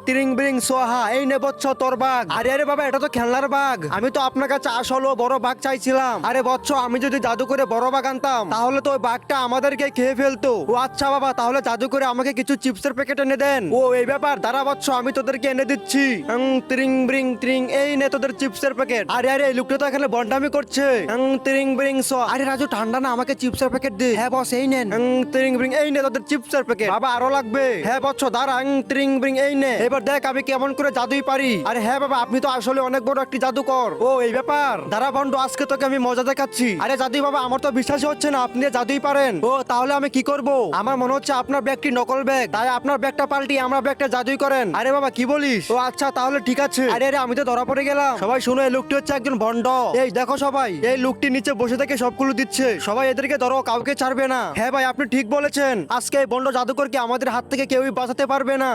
তিরিং বিরিং সোহা, এই নে বৎস তোর বাঘ। আরে আরে বাবা, এটা তো খেলনার বাঘ। আমি তো আপনার কাছে আসলে বড় বাঘ চাইছিলাম। আরে বৎস, আমি যদি জাদু করে বড় বাঘ আনতাম তাহলে তো ওই বাঘটা আমাদেরকে খেয়ে ফেলতো। ও আচ্ছা বাবা, তাহলে জাদু করে আমাকে কিছু চিপসের প্যাকেট এনে দেন। ও এই ব্যাপার, দাঁড়া বৎস, আমি তোদেরকে এনে দিচ্ছি। তিরিং বিরিং ত্রিং, এই নে তোদের চিপসের প্যাকেট। আরে আরে, এই লোকটা তো এখানে বন্ডামি করছে। তিরিং বিরিং স, আরে রাজু ঠান্ডা না, আমাকে চিপসের প্যাকেট দে। হ্যাঁ বস, এই নেন। তিরিং বিরিং, এই নে তোদের চিপসের প্যাকেট। বাবা আরো লাগবে? হ্যাঁ বৎস দাঁড়া। তিরিং বিরিং, এই নে। এবার দেখ আমি কেমন করে জাদুই পারি। আরে হ্যাঁ বাবা, আপনি তো আসলে অনেক বড় একটি জাদুকর। ও এই ব্যাপার, দাঁড়া বন্ড, আজকে তোকে আমি মজা দেখাচ্ছি। আরে জাদুই বাবা, আমার তো বিশ্বাসই হচ্ছে না আপনি জাদুই পারেন। ও তাহলে আমি কি করব? আমার মনে হচ্ছে আপনার ব্যাগটি নকল ব্যাগ, তাই আপনার ব্যাগটা পাল্টিয়ে আমরা ব্যাগটা জাদুই করেন। আরে বাবা কি বলিস? ও আচ্ছা তাহলে ঠিক আছে। আরে আরে, আমি তো ধরা পড়ে গেলাম। সবাই শুনো, এই লোকটি হচ্ছে একজন ভন্ড। এই দেখো সবাই, এই লোকটি নিচে বসে থেকে সবগুলো দিচ্ছে। সবাই এদেরকে ধরো, কাউকে ছাড়বে না। হ্যাঁ ভাই, আপনি ঠিক বলেছেন। আজকে এই ভন্ড জাদুকরকে আমাদের হাত থেকে কেউই বাঁচাতে পারবে না।